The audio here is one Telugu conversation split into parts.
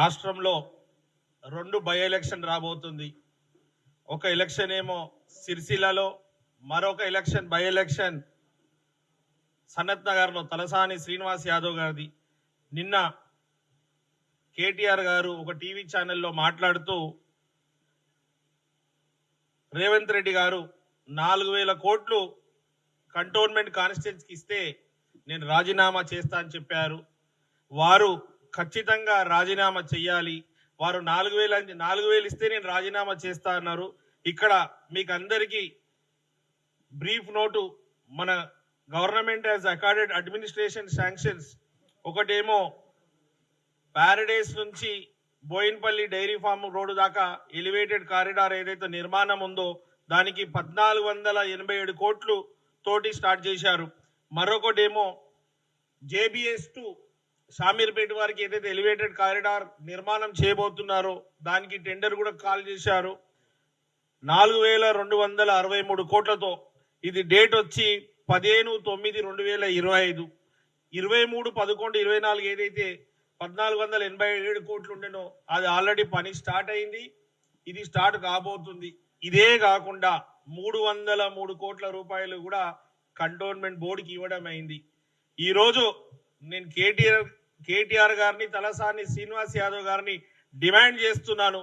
రాష్ట్రంలో 2 బై ఎలక్షన్ రాబోతుంది. ఒక ఎలక్షన్ ఏమో సిరిసిల్లలో, మరొక ఎలక్షన్ బై ఎలక్షన్ సనత్ నగర్లో తలసాని శ్రీనివాస్ యాదవ్ గారిది. నిన్న కేటీఆర్ గారు ఒక టీవీ ఛానల్లో మాట్లాడుతూ రేవంత్ రెడ్డి గారు 4,000 కోట్లు కంటోన్మెంట్ కాన్స్టిట్యూన్సీకి ఇస్తే నేను రాజీనామా చేస్తా అని చెప్పారు. వారు ఖచ్చితంగా రాజీనామా చెయ్యాలి. వారు 4,000 ఇస్తే నేను రాజీనామా చేస్తా అన్నారు. ఇక్కడ మీకు అందరికీ బ్రీఫ్ నోటు, మన government has accorded administration sanctions. ఒకటేమో ప్యారడైస్ నుంచి బోయిన్పల్లి డైరీ ఫార్మ్ రోడ్డు దాకా ఎలివేటెడ్ కారిడార్ ఏదైతే నిర్మాణం ఉందో దానికి 1,487 కోట్లు తోటి స్టార్ట్ చేశారు. మరొకటేమో జేబీఎస్ టు షామీర్పేట వారికి ఏదైతే ఎలివేటెడ్ కారిడార్ నిర్మాణం చేయబోతున్నారో దానికి టెండర్ కూడా కాల్ చేశారు 4,263 కోట్లతో. ఇది డేట్ వచ్చి 15/9/2025. 23/11/24 ఏదైతే 1,487 కోట్లు ఉండేనో అది ఆల్రెడీ పని స్టార్ట్ అయింది. ఇది స్టార్ట్ కాబోతుంది. ఇదే కాకుండా 303 కోట్ల రూపాయలు కూడా కంటోన్మెంట్ బోర్డుకి ఇవ్వడం అయింది. ఈరోజు నేను కేటీఆర్ గారిని, తలసాని శ్రీనివాస్ యాదవ్ గారిని డిమాండ్ చేస్తున్నాను.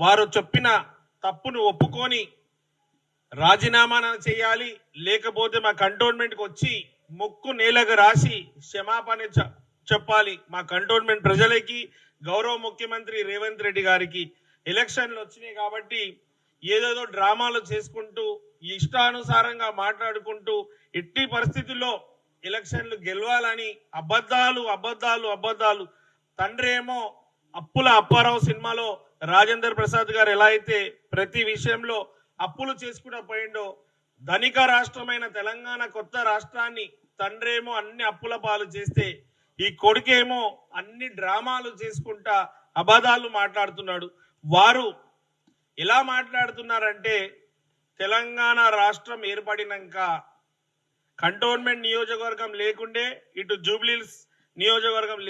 వారు చెప్పిన తప్పును ఒప్పుకొని రాజీనామా చేయాలి, లేకపోతే మా కంటోన్మెంట్కి వచ్చి ముక్కు నేలకు రాసి క్షమాపణ చెప్పాలి. మా కంటోన్మెంట్ ప్రజలకి, గౌరవ ముఖ్యమంత్రి రేవంత్ రెడ్డి గారికి. ఎలక్షన్లు వచ్చినాయి కాబట్టి ఏదేదో డ్రామాలు చేసుకుంటూ ఇష్టానుసారంగా మాట్లాడుకుంటూ ఎట్టి పరిస్థితుల్లో ఎలక్షన్లు గెలవాలని అబద్ధాలు. తండ్రి ఏమో అప్పుల అప్పారావు సినిమాలో రాజేంద్ర ప్రసాద్ గారు ఎలా అయితే ప్రతి విషయంలో అప్పులు చేసుకుంటూ పోయిండో, ధనిక రాష్ట్రమైన తెలంగాణ కొత్త రాష్ట్రాన్ని తండ్రేమో అన్ని అప్పుల పాలు చేస్తే ఈ కొడుకేమో అన్ని డ్రామాలు చేసుకుంటా అబద్ధాలు మాట్లాడుతున్నాడు. వారు ఎలా మాట్లాడుతున్నారంటే తెలంగాణ రాష్ట్రం ఏర్పడినాక కంటోన్మెంట్ నియోజకవర్గం లేకుండే ఇటు జూబ్లీహిల్స్ నియోజకవర్గం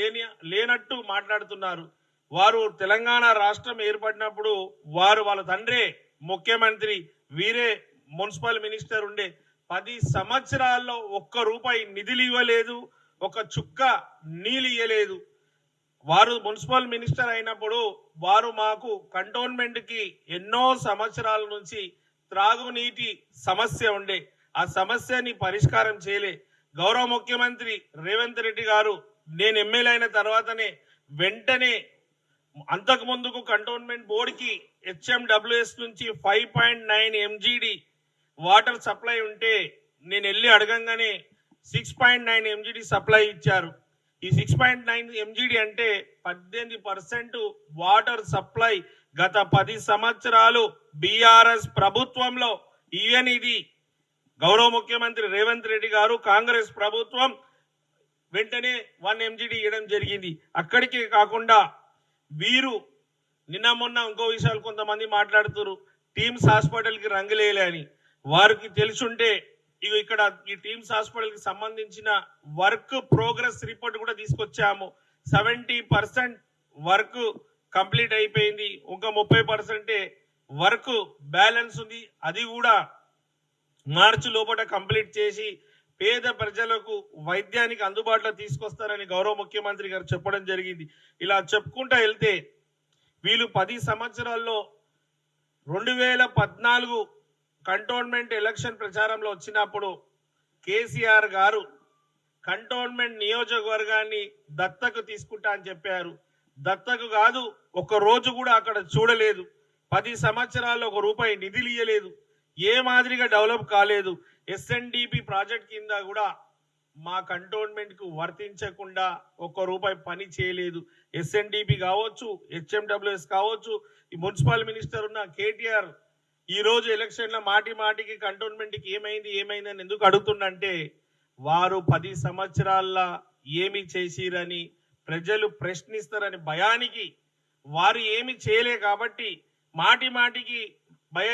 లేనట్టు మాట్లాడుతున్నారు. వారు తెలంగాణ రాష్ట్రం ఏర్పడినప్పుడు వాళ్ళ తండ్రే ముఖ్యమంత్రి, వీరే మున్సిపల్ మినిస్టర్ ఉండే. 10 సంవత్సరాల్లో ₹1 నిధులు ఇవ్వలేదు, ఒక చుక్క నీళ్ళు ఇవ్వలేదు. వారు మున్సిపల్ మినిస్టర్ అయినప్పుడు వారు మాకు కంటోన్మెంట్ కి ఎన్నో సంవత్సరాల నుంచి త్రాగునీటి సమస్య ఉండే. ఆ సమస్యని పరిష్కారం చేయలే. గౌరవ ముఖ్యమంత్రి రేవంత్ రెడ్డి గారు నేను ఎమ్మెల్యే అయిన తర్వాతనే వెంటనే అంతకు ముందుకు కంటోన్మెంట్ బోర్డుకి HMWS నుంచి 5.9 MGD వాటర్ సప్లై ఉంటే నేను వెళ్ళి అడగంగానే 6.9 MGD సప్లై ఇచ్చారు. ఈ 6.9 MGD అంటే 18% వాటర్ సప్లై గత 10 సంవత్సరాలు బీఆర్ఎస్ ప్రభుత్వంలో ఇది గౌరవ ముఖ్యమంత్రి రేవంత్ రెడ్డి గారు కాంగ్రెస్ ప్రభుత్వం వెంటనే 1 MGD ఇవ్వడం జరిగింది. అక్కడికే కాకుండా వీరు నిన్న మొన్న ఇంకో విషయాలు కొంతమంది మాట్లాడుతున్నారు, టీమ్స్ హాస్పిటల్ కి రంగులేలే అని. వారికి తెలుసుంటే ఇక్కడ ఈ టీమ్స్ హాస్పిటల్ కి సంబంధించిన వర్క్ ప్రోగ్రెస్ రిపోర్ట్ కూడా తీసుకొచ్చాము. 70% వర్క్ కంప్లీట్ అయిపోయింది, ఇంకా 30% వర్క్ బ్యాలెన్స్ ఉంది. అది కూడా మార్చి లోపల కంప్లీట్ చేసి పేద ప్రజలకు వైద్యానికి అందుబాటులో తీసుకొస్తారని గౌరవ ముఖ్యమంత్రి గారు చెప్పడం జరిగింది. ఇలా చెప్పుకుంటా వెళ్తే వీళ్ళు 10 సంవత్సరాల్లో 2014 కంటోన్మెంట్ ఎలక్షన్ ప్రచారంలో వచ్చినప్పుడు కేసీఆర్ గారు కంటోన్మెంట్ నియోజకవర్గాన్ని దత్తకు తీసుకుంటా అని చెప్పారు. దత్తకు కాదు, ఒక రోజు కూడా అక్కడ చూడలేదు. 10 సంవత్సరాల్లో ₹1 నిధులు ఇవ్వలేదు. ఏ మాదిరిగా డెవలప్ కాలేదు. SNDP ప్రాజెక్ట్ కింద కూడా మా కంటోన్మెంట్ కు వర్తించకుండా ₹1 పని చేయలేదు. SNDP కావచ్చు, HMWS కావచ్చు, ఈ మున్సిపల్ మినిస్టర్ ఉన్న కేటీఆర్ ఈ రోజు ఎలక్షన్ లో మాటికి కంటోన్మెంట్ కి ఏమైందని ఎందుకు అడుగుతుందంటే వారు 10 సంవత్సరాల ఏమి చేసిరని ప్రజలు ప్రశ్నిస్తారని భయానికి వారు ఏమి చేయలే కాబట్టి మాటికి బై